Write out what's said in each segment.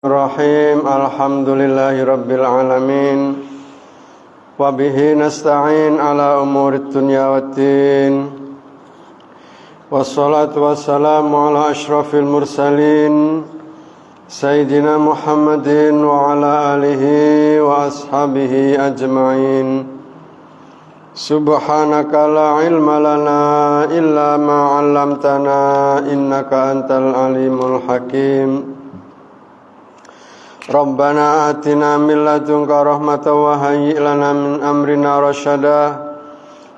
Rahim. Alhamdulillahi rabbil alamin. Wa bihi nasta'in ala umurid dunya waddin. Wassalatu wassalamu ala ashrafil mursalin Sayyidina Muhammadin wa ala alihi wa ashabihi ajma'in. Subhanaka la ilma lana illa ma 'allamtana innaka antal alimul hakim. Rabbana atina min ladunka rahmatan wa hayyi' lana min amrina rasyada.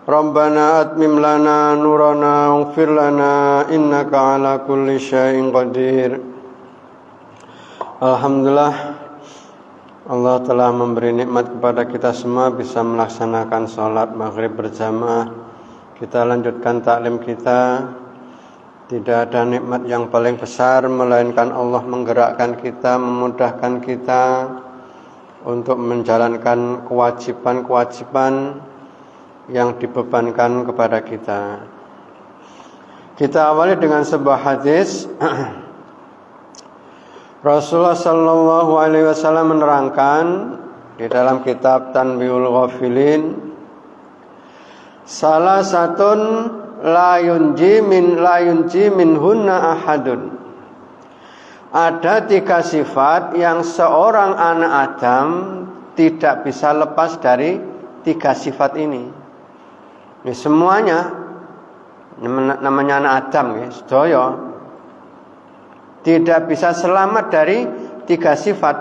Rabbana atmim lana nurana waghfir lana innaka ala kulli syai'in qadir. Alhamdulillah, Allah telah memberi nikmat kepada kita semua bisa melaksanakan sholat maghrib berjamaah. Kita lanjutkan taklim kita. Tidak ada nikmat yang paling besar melainkan Allah menggerakkan kita, memudahkan kita untuk menjalankan kewajiban-kewajiban yang dibebankan kepada kita. Kita awali dengan sebuah hadis. Rasulullah sallallahu alaihi wasallam menerangkan di dalam kitab Tanbihul Ghafilin, salah satun la yunji min hunna ahadun. Ada 3 sifat yang seorang anak Adam tidak bisa lepas dari 3 sifat ini. Ini semuanya namanya anak Adam ya, sedaya tidak bisa selamat dari 3 sifat.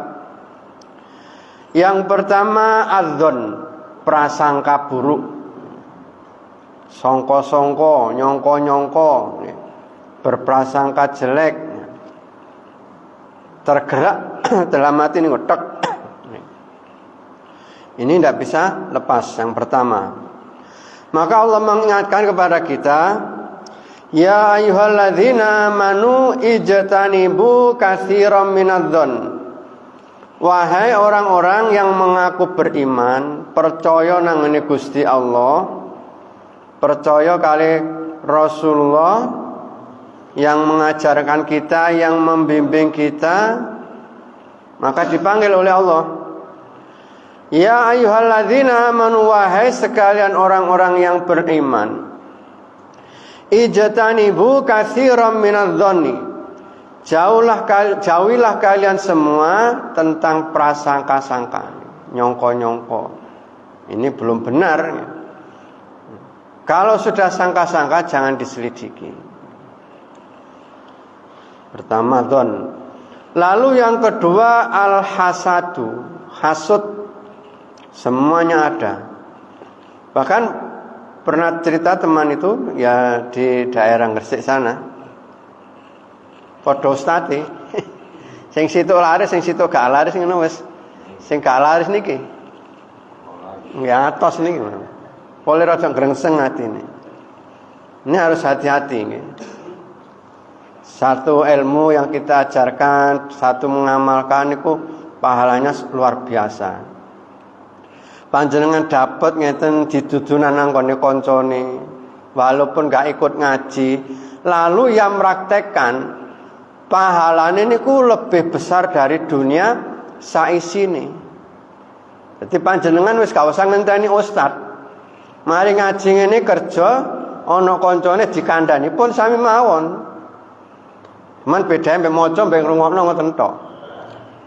Yang pertama adzon, prasangka buruk. Songko-songko, nyongko-nyongko, berprasangka jelek, tergerak dalam hati ini tek. Ini tidak bisa lepas. Yang pertama, maka Allah mengingatkan kepada kita, ya ayyuhalladzina amanu ijtanibu katsiran minadh-dhon. Wahai orang-orang yang mengaku beriman, percaya nang ngene Gusti Allah, percaya kali Rasulullah yang mengajarkan kita, yang membimbing kita, maka dipanggil oleh Allah, ya ayyuhalladzina amanu, wahai sekalian orang-orang yang beriman, ijtanibu katsiran minadh-dhonni, jauhilah kalian semua tentang prasangka-sangka, nyongko-nyongko. Ini belum benar ya. Kalau sudah sangka-sangka jangan diselidiki. Pertama dzon. Lalu yang kedua al-hasadu, hasud. Semuanya ada. Bahkan pernah cerita teman itu ya di daerah Gresik sana. Padha ustati. Sing situ laris, sing situ gak laris ngono wis. Sing gak laris niki. Ya atos niki. Boleh rada grengseng hati ini. Ini harus hati-hati. Satu ilmu yang kita ajarkan, satu mengamalkan itu pahalanya luar biasa. Panjenengan dapat ngeten didudunan nang kene koncone, walaupun gak ikut ngaji, lalu yang praktekkan, pahalanya niku lebih besar dari dunia saisine. Jadi panjenengan wis gak usah ngenteni ustaz. Mari ngaji ngene kerja ana kancane dikandhani pun sami mawon. Man bedae mbek maca mbek ngrungokno ngoten tok.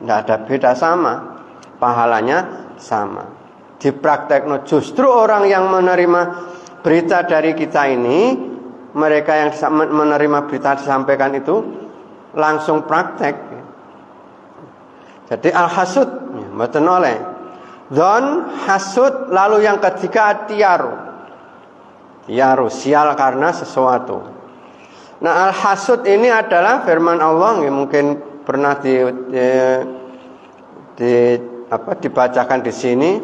Enggak ada beda, sama. Pahalanya sama. Dipraktekno justru orang yang menerima berita dari kita ini, mereka yang menerima berita disampaikan itu langsung praktek. Jadi al-hasud mboten oleh. Dzon, hasud, lalu yang ketiga tiaru. Tiaru, sial karena sesuatu. Nah, al-hasud ini adalah firman Allah yang mungkin pernah dibacakan di sini.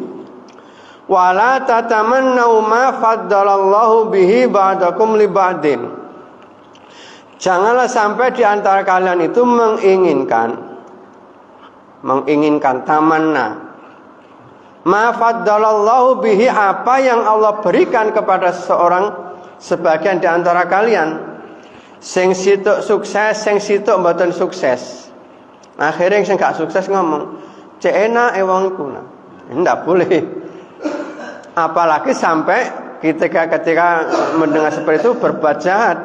Wala tatamannau ma faddalallahu bihi ba'dakum li ba'din. Janganlah sampai di antara kalian itu menginginkan tamanna ma faddalallahu bihi, apa yang Allah berikan kepada sebagian di antara kalian. Sing situk sukses, sing situk mboten sukses. Akhirnya yang gak sukses ngomong, cek enak wong iku. Ndak boleh. Apalagi sampai ketika mendengar seperti itu berbuat jahat.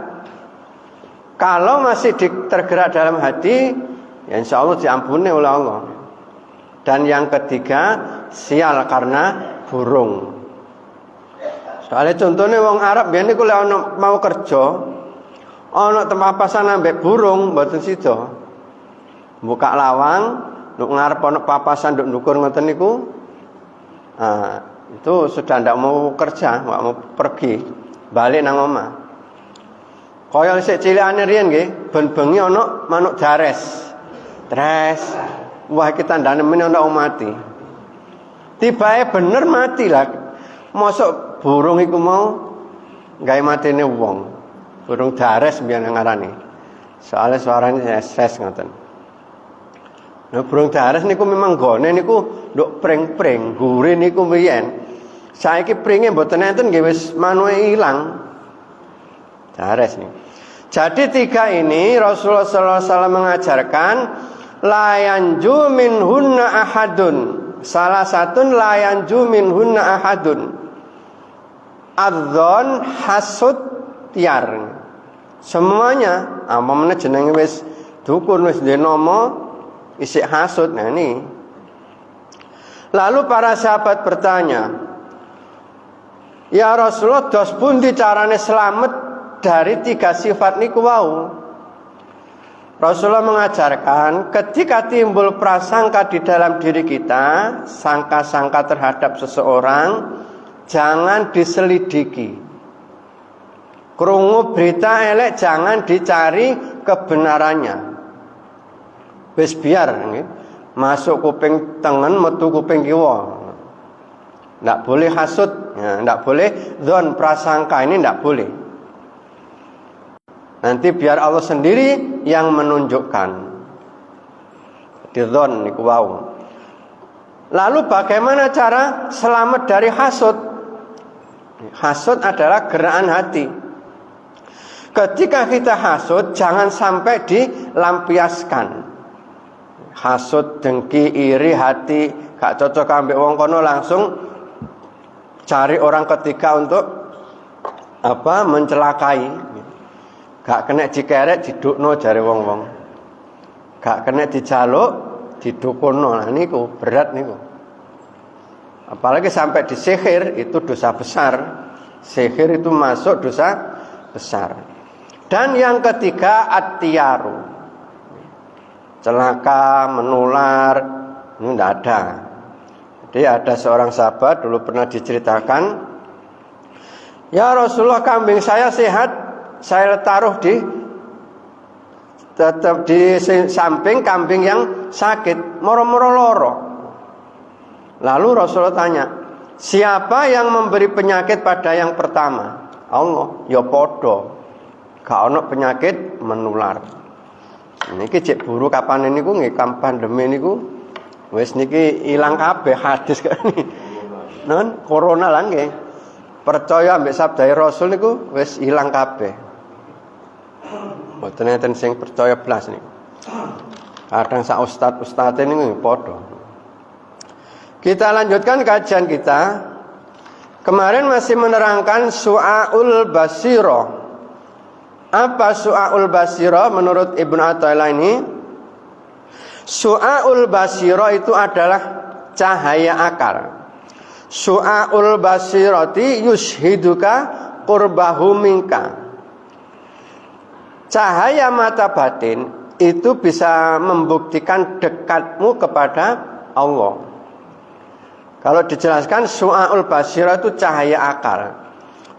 Kalau masih tergerak dalam hati, ya insya Allah diampuni oleh Allah. Dan yang ketiga, sial karena burung. Soalnya contohnya wong Arab biyen niku lek ana mau kerja, ana papasan ambek burung mboten sida. Buka lawang, nduk ngarep ana papasan nduk ndukur ngoten niku. Itu sudah ndak mau kerja, nggak mau pergi, balik nang omah. Kaya sik cilikane riyen nggih, ben bengi ana manuk dares. Tres. Wah kita ndane men ana mati. Tibae bener mati lah. Mosok burung iku mau gawe matine wong. Burung dares mbiyen ngarani. Soale suarane ses ngoten. Nah, burung dares niku memang gone niku nduk pring-pring, gure niku biyen. Saiki pringe mboten enten nggih wis manuke ilang. Dares nih. Jadi tiga ini Rasulullah SAW mengajarkan layanju minhunna ahadun. Salah satu layanju minhunna ahadun. Adzon hasud tiar. Semuanya apa jenenge wis dukun wis denomo isik hasud. Nah ini. Lalu para sahabat bertanya, ya Rasulullah, dos pundi carane selamat dari tiga sifat niku wau? Rasulullah mengajarkan ketika timbul prasangka di dalam diri kita, sangka-sangka terhadap seseorang, jangan diselidiki. Krungu berita elek jangan dicari kebenarannya. Wis biar masuk kuping tengen metu kuping kiwa. Ndak boleh hasud, ya, ndak boleh dzon prasangka, ini ndak boleh. Nanti biar Allah sendiri yang menunjukkan. Di dzon niku wau. Lalu bagaimana cara selamat dari hasud? Hasud adalah gerakan hati. Ketika kita hasud jangan sampai dilampiaskan. Hasud, dengki, iri hati, gak cocok ambek wong kono langsung cari orang ketiga untuk mencelakai. Gak kena dikerek didukno jare wong-wong. Gak kena dijaluk didukunno. Nah niku berat niku. Apalagi sampai disihir, itu dosa besar. Sihir itu masuk dosa besar. Dan yang ketiga at-tiyaru. Celaka, menular, ini tidak ada. Jadi ada seorang sahabat dulu pernah diceritakan, ya Rasulullah, kambing saya sehat, saya taruh tetap di samping kambing yang sakit, moro-moro loro. Lalu Rasulullah tanya, siapa yang memberi penyakit pada yang pertama? Allah. Ya podo, gak ono penyakit menular. Niki cek buru kapan niku nggih pandemi niku wis niki ilang kabeh hadis kene. Non corona lah nggih. Percaya ambek sabda Rasul niku wis ilang kabeh. Mboten enten sing percaya blas niku. Kadang sak ustad-ustade niku padha. Kita lanjutkan kajian kita. Kemarin masih menerangkan Su'aul Basiro. Apa Su'aul Basiro menurut Ibnu Athaillah ini? Su'aul Basiro itu adalah cahaya akal. Su'aul Basiroti yushiduka qurbahu minka. Cahaya mata batin itu bisa membuktikan dekatmu kepada Allah. Kalau dijelaskan Su'aul Basiro itu cahaya akal.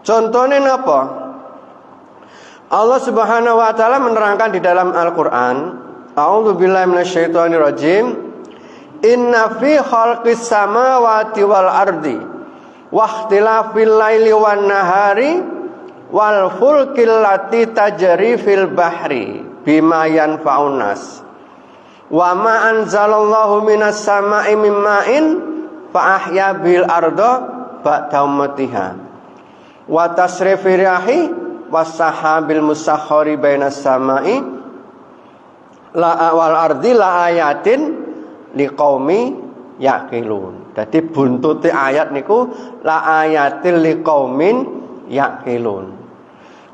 Contohnya apa? Allah Subhanahu wa taala menerangkan di dalam Al-Qur'an, A'udzubillahi minasyaitonirrajim, Inna fi khalqis samawati wal ardi wa ikhtilafil laili wan nahari wal fulkil lati tajri fil bahri bima yanfa'un nas wa ma anzalallahu minas sama'i mim ma'in fa ahya bil arda ba'da mautiha wa tasrifir riyahi wasahabil musakhkhari bainas sama'i la wal ardi la ayatin liqaumi yaqilun. Dadi buntuti ayat niku la ayatil liqaumin yaqilun.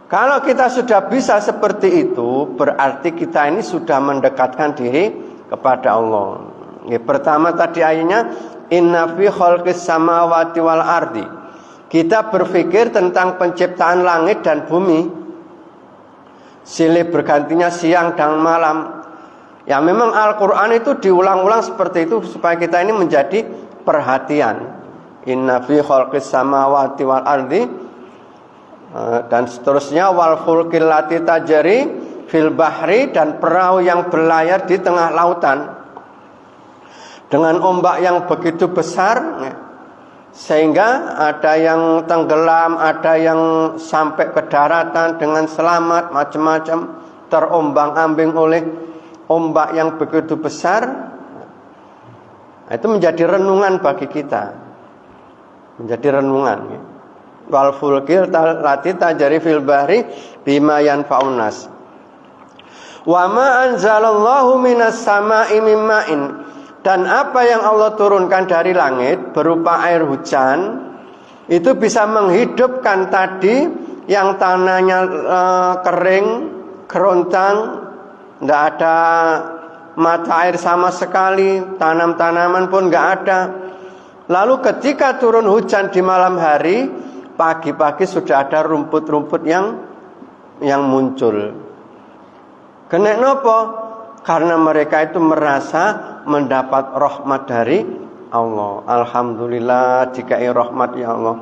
Kalau kita sudah bisa seperti itu, berarti kita ini sudah mendekatkan diri kepada Allah. Pertama tadi ayatnya inna fi khalqis samawati wal ardi. Kita berpikir tentang penciptaan langit dan bumi. Silih bergantinya siang dan malam. Ya memang Al-Quran itu diulang-ulang seperti itu supaya kita ini menjadi perhatian. Inna fi khalqis samawati wal ardi dan seterusnya wal fulkil lati tajri fil bahri, dan perahu yang berlayar di tengah lautan dengan ombak yang begitu besar sehingga ada yang tenggelam, ada yang sampai ke daratan dengan selamat, macam-macam, terombang-ambing oleh ombak yang begitu besar. Itu menjadi renungan bagi kita, menjadi renungan. Wal fulkil lati tajri fil bahri bima yanfa'un nas. Wa ma anzalallahu minas sama'i mim ma'in, dan apa yang Allah turunkan dari langit berupa air hujan itu bisa menghidupkan tadi yang tanahnya kering, kerontang, tidak ada mata air sama sekali, tanam-tanaman pun tidak ada. Lalu ketika turun hujan di malam hari, pagi-pagi sudah ada rumput-rumput yang muncul. Kena nopo? Karena mereka itu merasa mendapat rahmat dari Allah. Alhamdulillah dikai rahmat ya Allah.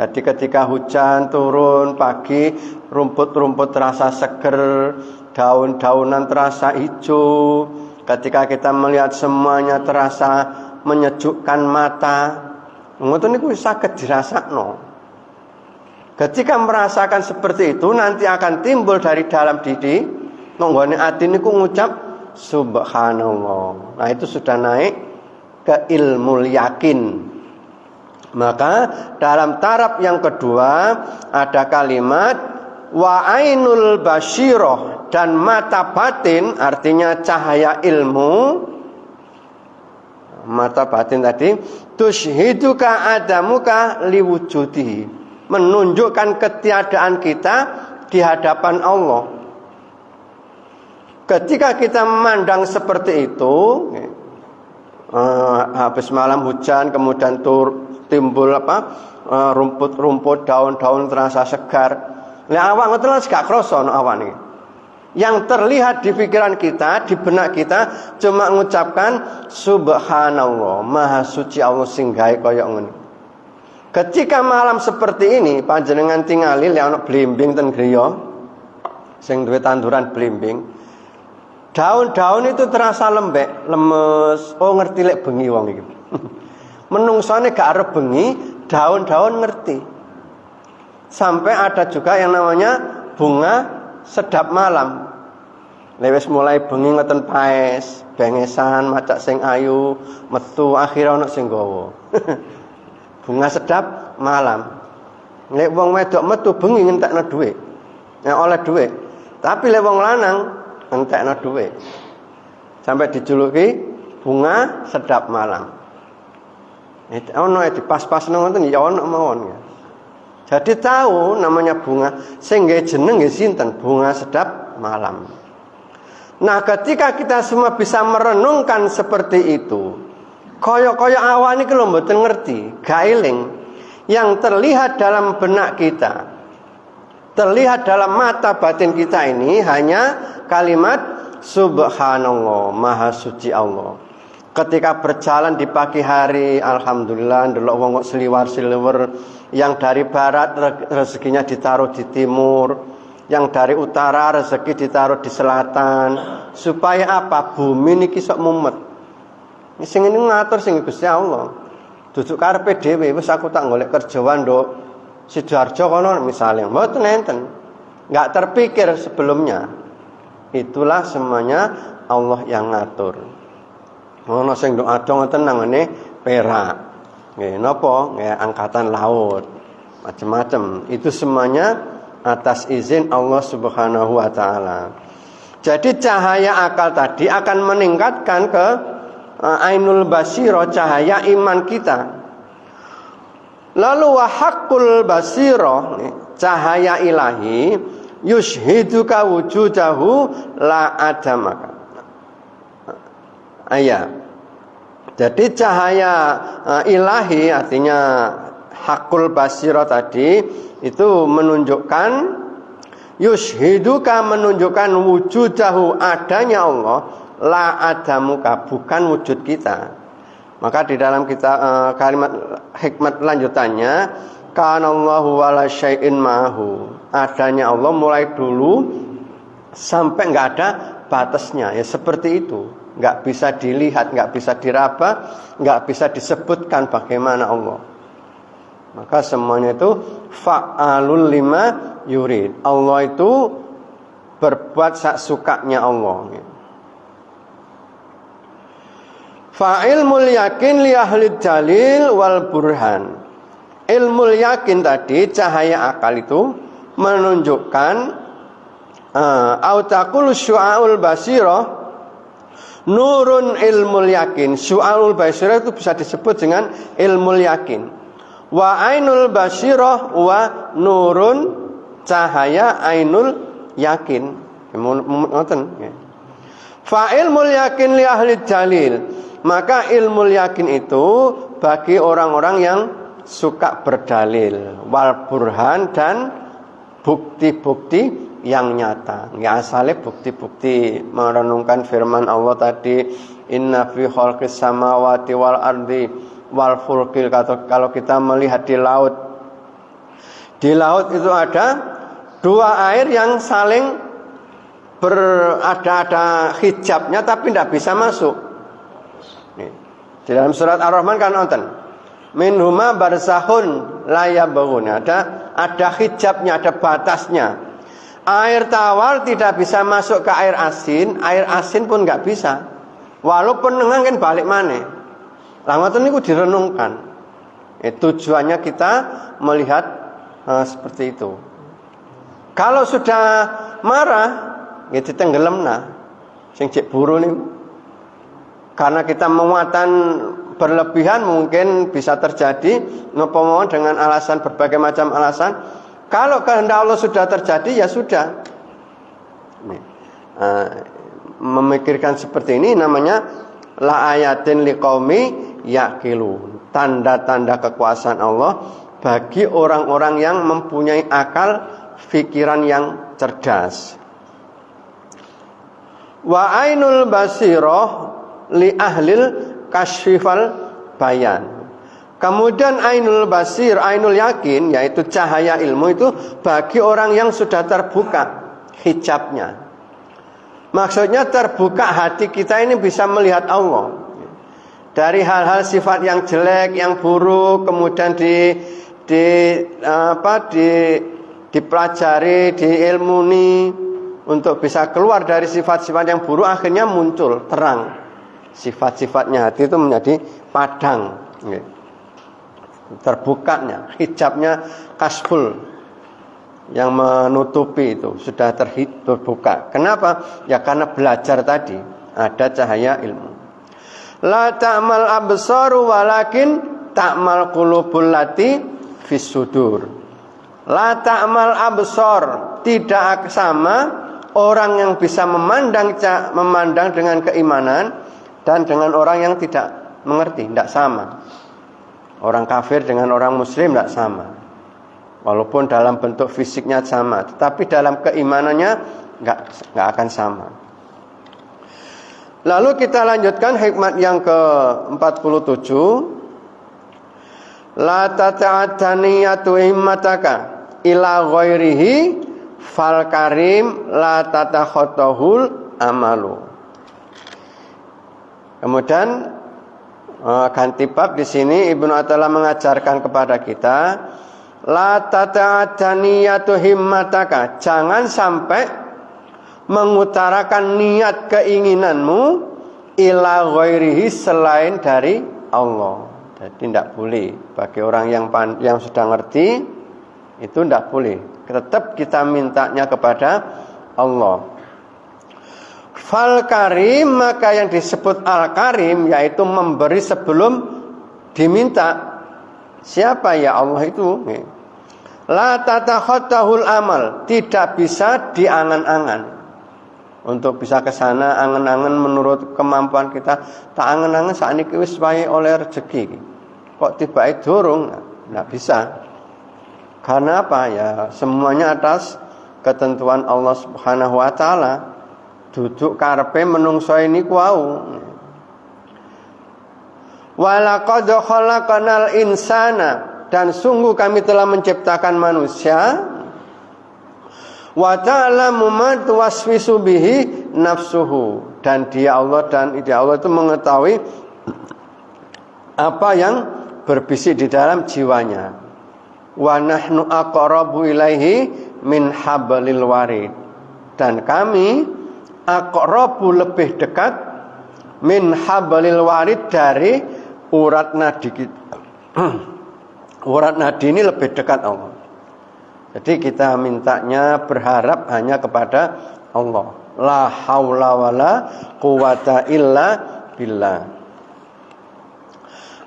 Jadi ketika hujan turun pagi, rumput-rumput terasa seger, daun-daunan terasa hijau. Ketika kita melihat semuanya terasa menyejukkan mata. Ngoten niku saged dirasakno. Ketika merasakan seperti itu, nanti akan timbul dari dalam diri, nonggone ati niku ngucap subhanallah. Nah, itu sudah naik ke ilmu yakin. Maka dalam taraf yang kedua ada kalimat wa ainul basyirah, dan mata batin artinya cahaya ilmu. Mata batin tadi tushhiduka adamuka liwujudihi, menunjukkan ketiadaan kita di hadapan Allah. Ketika kita memandang seperti itu, habis malam hujan kemudian timbul rumput-rumput, daun-daun terasa segar. Lah awak ngoten gak krasa no awan iki. Yang terlihat di pikiran kita, di benak kita cuma mengucapkan subhanallah, maha suci Allah sing gawe kaya ngene. Ketika malam seperti ini panjenengan tingali lek ana blimbing ten griya sing duwe tanduran blimbing, daun-daun itu terasa lembek, lemes. Oh ngerti lek bengi wong iki. Menungsane gak arep bengi, daun-daun ngerti. Sampai ada juga yang namanya bunga sedap malam. Lewes mulai bengi ngeten paes, bengesan, macak sing ayu, metu akhirnya ana sing gawa. Bunga sedap malam. Lek wong wedok metu bengi ngentekno dhuwit. Nek oleh dhuwit. Tapi lek wong lanang ngentekno dhuwit. Sampai dijuluki bunga sedap malam. Itu ono dipas-pasno ngoten ya ono mawon ya. Jadi tahu namanya bunga sing nggih jeneng nggih sinten? Bunga sedap malam. Nah, ketika kita semua bisa merenungkan seperti itu, kaya-kaya awan iki lho mboten ngerti, gak eling. Yang terlihat dalam benak kita, terlihat dalam mata batin kita ini hanya kalimat subhanallah, maha suci Allah. Ketika berjalan di pagi hari, alhamdulillah ndelok wong kok seliwar-seliwer, yang dari barat rezekinya ditaruh di timur, yang dari utara rezeki ditaruh di selatan. Supaya apa? Bumi niki sok mumet. Sing ini ngatur sing Gusti Allah. Duduk karepe dhewe, wis aku tak golek kerjaan nduk Sidoarjo kono misalnya. Mboten enten. Enggak terpikir sebelumnya. Itulah semuanya Allah yang ngatur. Ono sing doa ngoten nangane perak. Nggih napa? Nggih angkatan laut. Macam-macam. Itu semuanya atas izin Allah Subhanahu wa taala. Jadi cahaya akal tadi akan meningkatkan ke ainul basiro, cahaya iman kita. Lalu wa haqqul basiro, cahaya ilahi, yushhiduka wujudahu la adamaka. Ayat. Jadi cahaya ilahi, artinya haqqul basiro tadi itu menunjukkan, yushhiduka menunjukkan wujudahu, adanya Allah, la adamuka, bukan wujud kita. Maka di dalam kita kalimat hikmat lanjutannya, kanallahu wala syai'in ma'ahu, adanya Allah mulai dulu sampai nggak ada batasnya. Ya seperti itu, nggak bisa dilihat, nggak bisa diraba, nggak bisa disebutkan bagaimana Allah. Maka semuanya itu fa'alul lima yurid. Allah itu berbuat sak sukanya Allah. Fa'ilmul yakin li ahli dalil wal burhan. Ilmul yakin tadi, cahaya akal itu menunjukkan autakul syu'aul basirah nurun ilmul yakin. Syu'aul basirah itu bisa disebut dengan ilmul yakin. Wa ainul basirah wa nurun, cahaya ainul yakin. Fa ilmul yakin li ahli dalil. Maka ilmu yakin itu bagi orang-orang yang suka berdalil, wal burhan, dan bukti-bukti yang nyata. Ya asalnya bukti-bukti merenungkan firman Allah tadi, inna fi khalqis samawati wal ardi wal fulkil. Kalau kita melihat di laut itu ada dua air yang saling ada hijabnya tapi tidak bisa masuk. Di dalam surat Ar-Rahman kan nonton, minhuma barzahun la yabghun, ada hijabnya, ada batasnya. Air tawar tidak bisa masuk ke air asin pun nggak bisa. Walaupun nengang kan balik mana. Langoten niku direnungkan. Tujuannya kita melihat seperti itu. Kalau sudah marah, ya ditenggelamna. Sing cek buru niku. Karena kita muatan berlebihan mungkin bisa terjadi nopomo dengan alasan berbagai macam alasan. Kalau kehendak Allah sudah terjadi, ya sudah. Memikirkan seperti ini namanya la ayatin liqaumi yaqilun. Tanda-tanda kekuasaan Allah bagi orang-orang yang mempunyai akal, pikiran yang cerdas. Wa ainul basirah li ahlil kasyifal bayan. Kemudian ainul basir, ainul yakin, yaitu cahaya ilmu itu bagi orang yang sudah terbuka hijabnya. Maksudnya terbuka hati kita ini bisa melihat Allah. Dari hal-hal sifat yang jelek, yang buruk, kemudian dipelajari, diilmuni untuk bisa keluar dari sifat-sifat yang buruk, akhirnya muncul terang. Sifat-sifatnya hati itu menjadi padang, terbukanya, hijabnya kasful yang menutupi itu sudah terbuka. Kenapa? Ya karena belajar tadi ada cahaya ilmu. La ta'mal absaru walakin ta'mal qulubul lati fis sudur. La ta'mal absar, tidak sama orang yang bisa memandang dengan keimanan dan dengan orang yang tidak mengerti, tidak sama. Orang kafir dengan orang muslim tidak sama. Walaupun dalam bentuk fisiknya sama, tetapi dalam keimanannya nggak akan sama. Lalu kita lanjutkan hikmat yang ke-47. La tata'adaniyatu himmataka ila ghairihi fal karim la tatakhotahul amalu. Kemudian ganti bab di sini Ibnu Athaillah mengajarkan kepada kita, la tata'adaniyatu himmataka, jangan sampai mengutarakan niat keinginanmu ila ghairihi, selain dari Allah. Jadi tidak boleh bagi orang yang sudah ngerti itu tidak boleh. Tetap kita mintanya kepada Allah. Fal karim, maka yang disebut al karim yaitu memberi sebelum diminta. Siapa ya Allah itu? La tatakhattahul amal, tidak bisa diangan-angan. Untuk bisa ke sana angen-angen menurut kemampuan kita, tak angen-angen sakniki wis wae oleh rezeki. Kok tiba-tiba durung? Enggak bisa. Karena apa ya? Semuanya atas ketentuan Allah Subhanahu wa taala. Duduk karepe menungso ini kuau. Walaqad khalaqnal insana, dan sungguh kami telah menciptakan manusia. Wa ta'lamu ma tuwaswisu bihi nafsuhu, dan dia Allah itu mengetahui apa yang berbisik di dalam jiwanya. Wa nahnu aqrabu ilaihi min hablil warid, dan kami aqrabu lebih dekat min hablil warid dari urat nadi kita. Urat nadi ini lebih dekat Allah. Jadi kita mintanya berharap hanya kepada Allah. La haula wala quwata illa billah.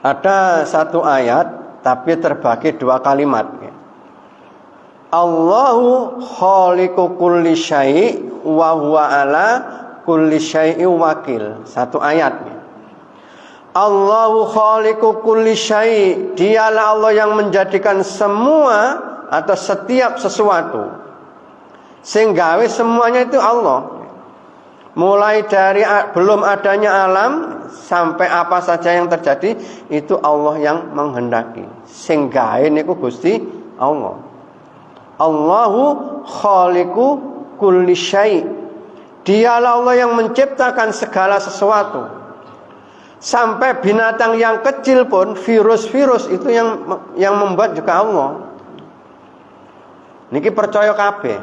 Ada satu ayat tapi terbagi dua kalimat. Allahu khaliqu kulli syai' wa huwa ala kulli syai'in wakil. Satu ayat. Allahu khaliqu kulli syai', dialah Allah yang menjadikan semua atau setiap sesuatu, sehingga semuanya itu Allah. Mulai dari belum adanya alam sampai apa saja yang terjadi itu Allah yang menghendaki. Sehingga niku Gusti Allah. Allahu khaliqu kulli syai', dialah Allah yang menciptakan segala sesuatu. Sampai binatang yang kecil pun, virus-virus itu yang membuat juga Allah. Niki percaya kabeh.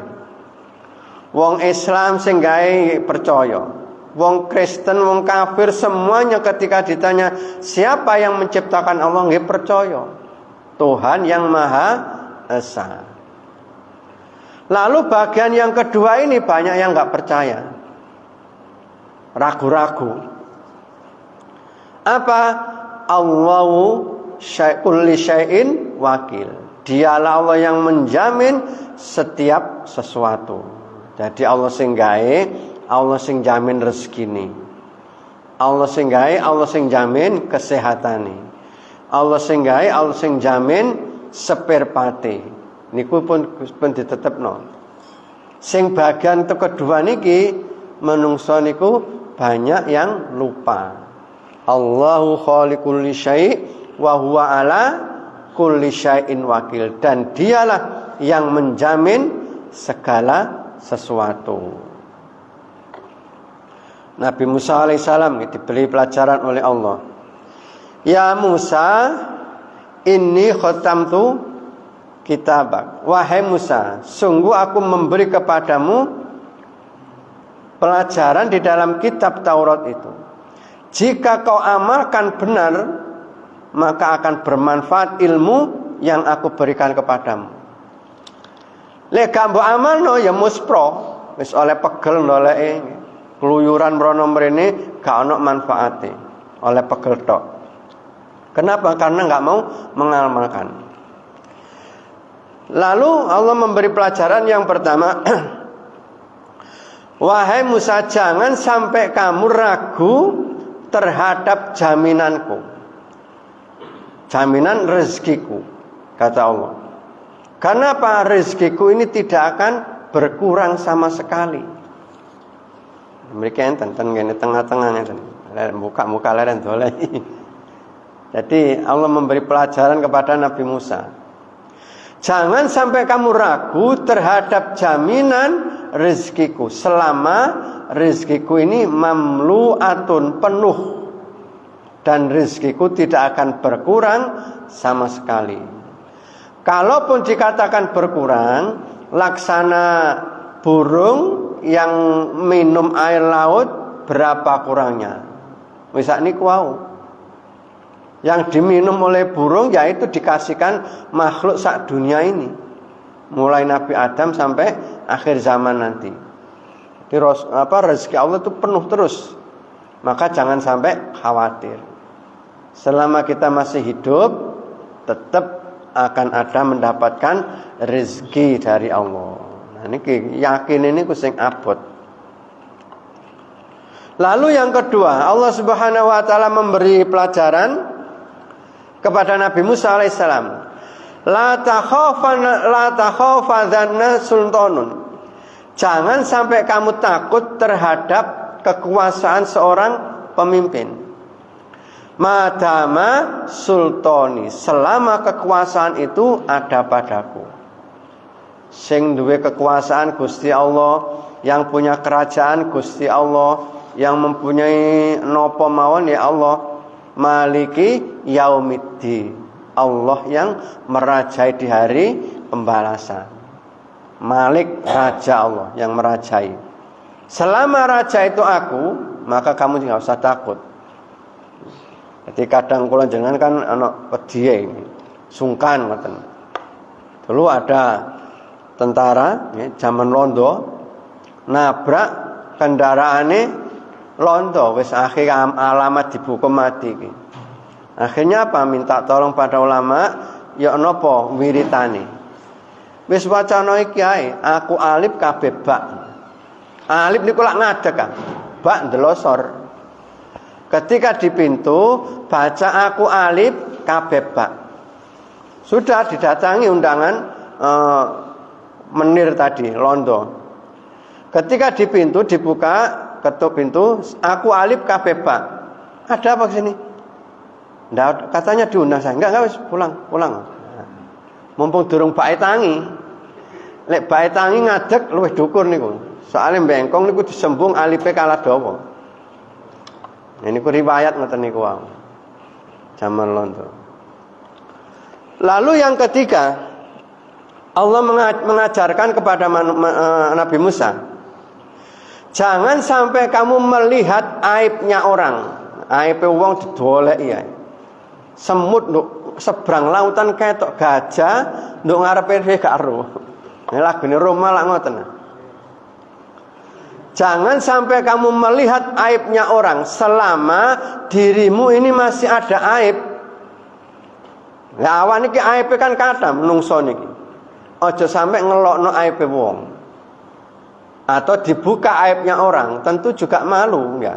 Wong Islam sing gawe percaya. Wong Kristen, wong kafir semuanya ketika ditanya siapa yang menciptakan Allah, nggih percaya. Tuhan yang Maha Esa. Lalu bagian yang kedua ini banyak yang enggak percaya. Ragu-ragu. Apa? Allahu kulli syai'in wakil. Dialah Allah yang menjamin setiap sesuatu. Jadi Allah sing gawe, Allah sing jamin rezekine. Allah sing gawe, Allah sing jamin kesehatane. Allah sing gawe, Allah sing jamin spare parte. Niku pun ditetepno. Sing bagian kedua niki menungso niku banyak yang lupa. Allahu khaliqul syai' wa huwa ala kulli syai'in wakil, dan dialah yang menjamin segala sesuatu. Nabi Musa alaihissalam diberi pelajaran oleh Allah. Ya Musa, inni khatamtu kitabak. Wahai Musa, sungguh aku memberi kepadamu pelajaran di dalam kitab Taurat itu. Jika kau amalkan benar, maka akan bermanfaat ilmu yang aku berikan kepadamu. Lek gak mbok amalno ya muspro, wis oleh pegel ndoleke, keluyuran mrono mrene gak ono manfaate, oleh pegel tok. Kenapa? Karena gak mau mengamalkan. Lalu Allah memberi pelajaran yang pertama. Wahai Musa, jangan sampai kamu ragu terhadap jaminanku. Jaminan rezekiku, kata Allah. Kenapa? Rezekiku ini tidak akan berkurang sama sekali. Mereka enten ngene tengah-tengah ngene. Muka-muka leren doleh. Jadi Allah memberi pelajaran kepada Nabi Musa. Jangan sampai kamu ragu terhadap jaminan rezekiku selama rezekiku ini mamlu'atun, penuh, dan rezekiku tidak akan berkurang sama sekali. Kalaupun dikatakan berkurang, laksana burung yang minum air laut, berapa kurangnya? Misalnya kuau yang diminum oleh burung, yaitu dikasihkan makhluk sak dunia ini, mulai Nabi Adam sampai akhir zaman nanti. Rezeki Allah itu penuh terus. Maka jangan sampai khawatir. Selama kita masih hidup, tetap akan ada mendapatkan rezeki dari Allah. Nah, ini yakin ini sing abot. Lalu yang kedua, Allah Subhanahu wa taala memberi pelajaran kepada Nabi Musa alaihissalam. La takhafanna sultanun. Jangan sampai kamu takut terhadap kekuasaan seorang pemimpin. Madama sultani, selama kekuasaan itu ada padaku. Sing duwe kekuasaan Gusti Allah, yang punya kerajaan Gusti Allah, yang mempunyai nopo mawon ya Allah. Maliki yaumiddin, Allah yang merajai di hari pembalasan. Malik, raja Allah yang merajai. Selama raja itu aku, maka kamu tidak usah takut. Jadi kadang kula jenengan kan ana pedhiye sungkan ngoten. Dulu ada tentara ya, zaman londo nabrak kendaraane londo, wis akhir alamat dihukum mati iki. Akhirnya apa? Minta tolong pada ulama, ya napa wiritane. Wis wacana iki ae, aku alif kabeh bak. Alif niku lak ngadeg kan. Bak ndelosor. Ketika di pintu baca aku alif kabeh bak. Sudah didatangi undangan menir tadi londo. Ketika di pintu dibuka, ketuk pintu, aku alif kabeh bak. Ada apa kesini? Nggak, katanya diundang saya. Enggak wis pulang. Mumpung durung bae tangi. Lek bae tangi ngadeg luwih dukur niku. Soalnya bengkong niku disembung alife kalah dawa. Ini ku riwayat ngoten niku wae. Zaman londo. Lalu yang ketiga, Allah mengajarkan kepada Nabi Musa, jangan sampai kamu melihat aibnya orang. Aib wong didoleki ya. Semut nduk seberang lautan ketok gajah nduk ngarepe dhewe gak ero. Nek lagune Roma lak ngoten. Jangan sampai kamu melihat aibnya orang selama dirimu ini masih ada aib. Lah awan iki aibe kan kathah menungso niki. Aja sampai ngelokno aibe wong. Atau dibuka aibnya orang, tentu juga malu ya.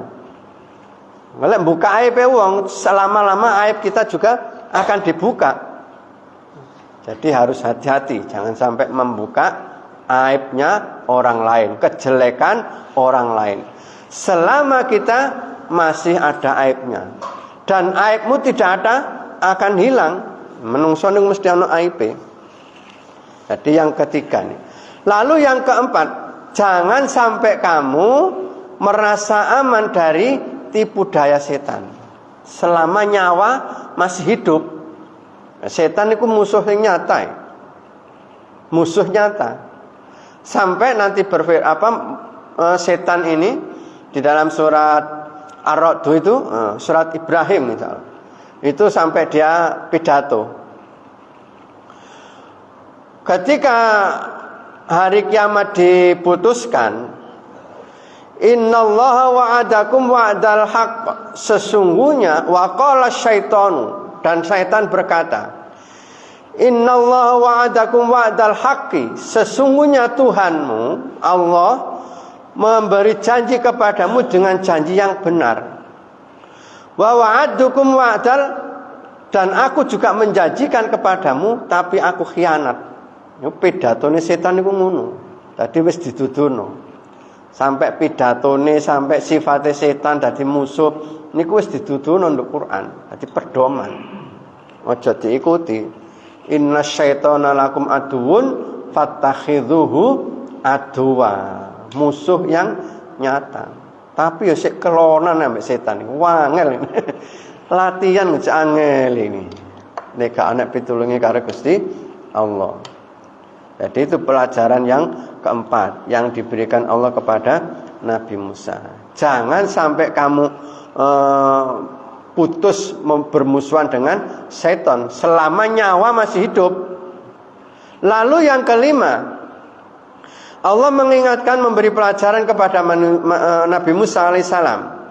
Kalau buka aib wong, selama-lama aib kita juga akan dibuka. Jadi harus hati-hati, jangan sampai membuka aibnya orang lain, kejelekan orang lain. Selama kita masih ada aibnya, dan aibmu tidak ada akan hilang. Menungso ning mesti ana aibe. Jadi yang ketiga nih. Lalu yang keempat, jangan sampai kamu merasa aman dari tipu daya setan selama nyawa masih hidup. Setan itu musuh yang nyata, musuh nyata. Sampai nanti setan ini di dalam surat Ar-Ra'd itu, surat Ibrahim misalnya, itu sampai dia pidato. Ketika hari kiamat diputuskan, innallaha wa'adakum wa'dal haqq, sesungguhnya waqala syaitanu, dan syaitan berkata, innallaha wa'adakum wa'dal haqqi, sesungguhnya Tuhanmu Allah memberi janji kepadamu dengan janji yang benar. Wa wa'adukum wa'dal, dan aku juga menjanjikan kepadamu tapi aku khianat. Yo pidatone setan niku ngono. Tadi wis dituduhno. Sampai pidatone, sampai sifate setan dadi musuh niku wis dituduhno nduk Quran. Dadi pedoman. Aja diikuti. Innasyaitana lakum aduwwun fattakhidhuhu aduwa. Musuh yang nyata. Tapi ya sik kelonan ambek setan niku. Wangel. Latihan ngejak angel ini. Nek gak ana pitulunge karo Gusti Allah. Jadi itu pelajaran yang keempat yang diberikan Allah kepada Nabi Musa. Jangan sampai kamu putus bermusuhan dengan setan selama nyawa masih hidup. Lalu yang kelima, Allah mengingatkan, memberi pelajaran kepada Nabi Musa alaihissalam.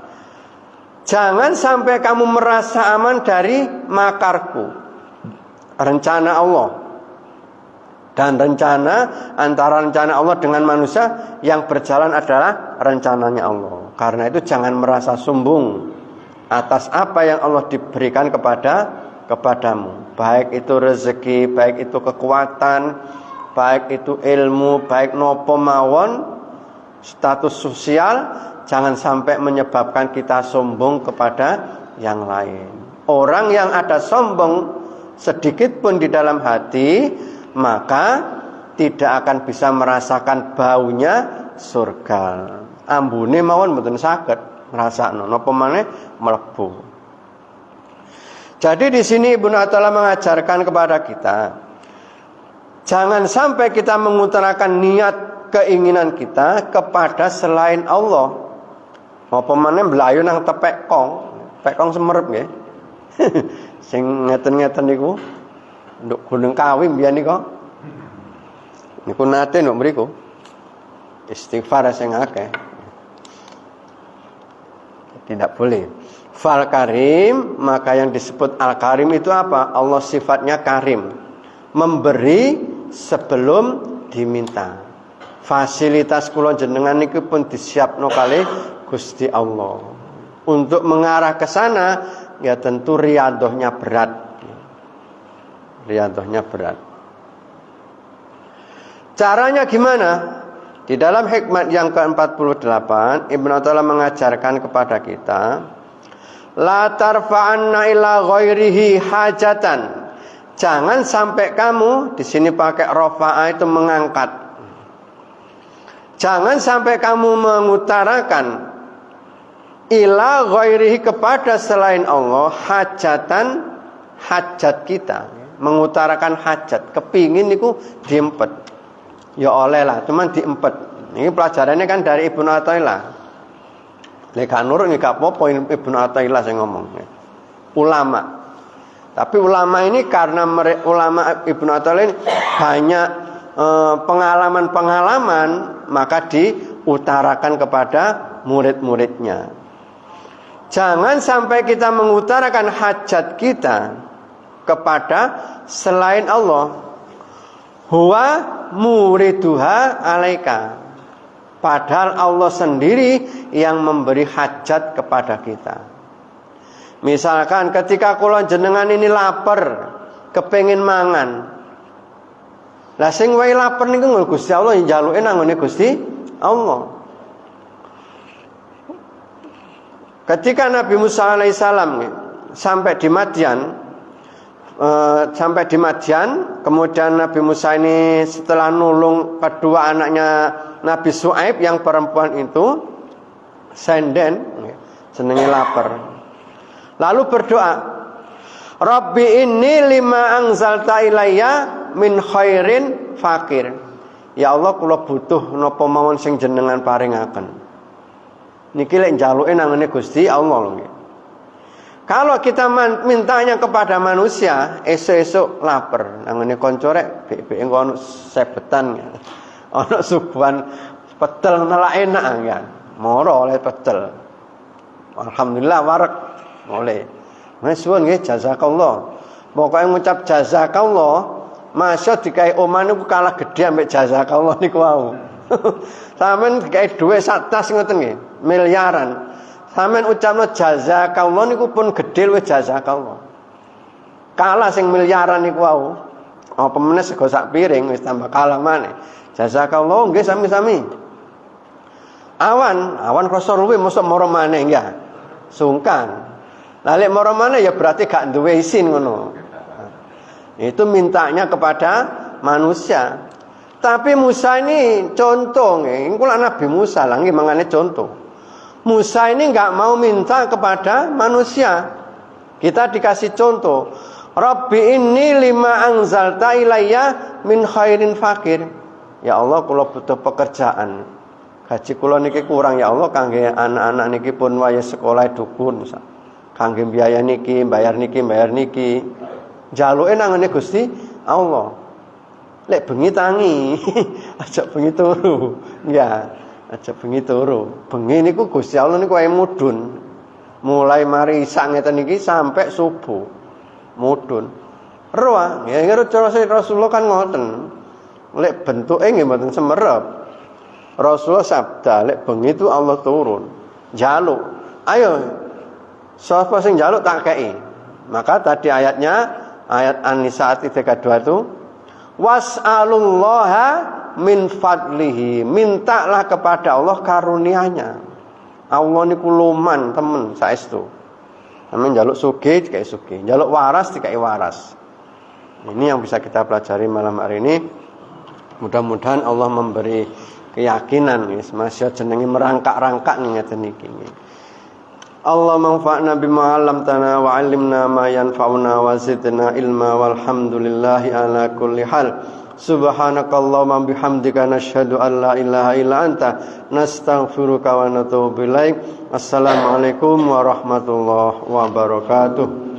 Jangan sampai kamu merasa aman dari makarku, rencana Allah. Dan rencana, antara rencana Allah dengan manusia yang berjalan adalah rencananya Allah. Karena itu jangan merasa sombong atas apa yang Allah diberikan kepadamu. Baik itu rezeki, baik itu kekuatan, baik itu ilmu, baik nopo mawon, status sosial, jangan sampai menyebabkan kita sombong kepada yang lain. Orang yang ada sombong sedikit pun di dalam hati, maka tidak akan bisa merasakan baunya surga. Ambune mawon mboten saged ngrasakno napa maneh mlebu. Jadi di sini Ibnu Athaillah mengajarkan kepada kita, jangan sampai kita mengutarakan niat keinginan kita kepada selain Allah. Apa maneh mlayu nang tepek kong semerep nggih. Sing ngeten-ngeten niku nduk Gunung Kawi mbiyen niku. Niku nate nduk mriku. Istighfar sing akeh. Tidak boleh. Fal karim, maka yang disebut al karim itu apa? Allah sifatnya karim, memberi sebelum diminta. Fasilitas kula jenengan niku pun disiapno kalih Gusti Allah. Untuk mengarah ke sana ya tentu riyadohnya berat. Riyadohnya berat. Caranya gimana? Di dalam hikmat yang ke-48, Ibnu Athaillah mengajarkan kepada kita, la tarfa'anna ila ghairihi hajatan. Jangan sampai kamu, di sini pakai rafa'a itu mengangkat. Jangan sampai kamu mengutarakan ila ghairihi kepada selain Allah hajatan, hajat kita. Mengutarakan hajat, kepingin niku diempet. Ya oleh lah, cuman diempet. Ini pelajarannya kan dari Ibnu Athaillah. Lek nurut gak apa-apa Ibnu Athaillah saya ngomong. Ulama. Tapi ulama ini karena ulama Ibnu Athaillah ini banyak pengalaman-pengalaman, maka diutarakan kepada murid-muridnya. Jangan sampai kita mengutarakan hajat kita kepada selain Allah. Huwa muriduha alaika. Padahal Allah sendiri yang memberi hajat kepada kita. Misalkan ketika kula jenengan ini lapar, kepengin mangan. Lah sing wae lapar niku Gusti Allah yang njaluke nang ngene Gusti Allah. Ketika Nabi Musa alaihissalam sampai di Madian, kemudian Nabi Musa ini setelah nulung kedua anaknya Nabi Syuaib yang perempuan itu, senden, senengi lapar. Lalu berdoa, Rabbi inni lima anzalta ilayya min khairin fakir. Ya Allah, kula butuh napa mawon sing jenengan paringaken. Niki lek njaluke nang ngene Gusti Allah lho. Kalau kita mintanya kepada manusia, esuk-esuk lapar, nang ngene kanca rek bek engko ono sebetan ya. Ono suguhan pecel nelak enak ya. Moro oleh pecel. Alhamdulillah wareg oleh. Mas suwun nggih jazakallah. Pokoke ngucap jazakallah, masya dikai omah niku kalah gedhe ambek jazakallah niku wau. Sampeyan dikai dhuwit sak tas ngoten nggih, miliaran. Sampeyan ucapno jazakallah niku pun gedhe luwih jazakallah. Kalah sing miliaran niku wau. Apa meneh sego sak piring wis tambah kalah maneh. Jazakallah nggih sami-sami. Awan rasa luwih mosok moro maneh ya. Sungkan. Lah lek moro maneh ya berarti gak duwe isin ngono. Itu mintanya kepada manusia. Tapi Musa ini contoh nggih, kula Nabi Musa lah nggih mangane contoh. Musa ini enggak mau minta kepada manusia. Kita dikasih contoh. Rabbi inni lima anzalta ilayya min khairin fakir. Ya Allah, kula butuh pekerjaan. Gaji kula niki kurang ya Allah, kangge anak-anak niki pun waya sekolah dukun. Kangge biaya niki, bayar niki. Jaluke nang ngene Gusti Allah. lek bengi tangi. Aja bengi turu. Ya, aja bengi turu. Bengi niku Gusti Allah niku wae mudhun. Mulai mari isak ngeten iki sampai subuh. Mudhun. Roa, ya ngerut cara Rasulullah kan ngoten. Lek bentuke nggih mboten semerep. Rasulullah sabda, lek bengi itu Allah turun. Jaluk. Ayo. Sapa sing jaluk tak kei. Maka tadi ayatnya ayat An-Nisa 32 itu was'alullaha min fadlihi, mintalah kepada Allah karunia-Nya. Allah niku luman temen saestu. Amin njaluk sugih dikai sugih, njaluk waras dikai waras. Ini yang bisa kita pelajari malam hari ini. Mudah-mudahan Allah memberi keyakinan wis masya jenenge merangkak-rangkak ngeten iki. Allah manfa'na bima 'allamtana wa 'allimna ma yanfa'una wa zidna ilma walhamdulillahi ala kulli hal. Subhanakallahumma bihamdika nasyhadu an la ilaha illa anta nastaghfiruka wa natubu ilaik. Assalamualaikum warahmatullahi wabarakatuh.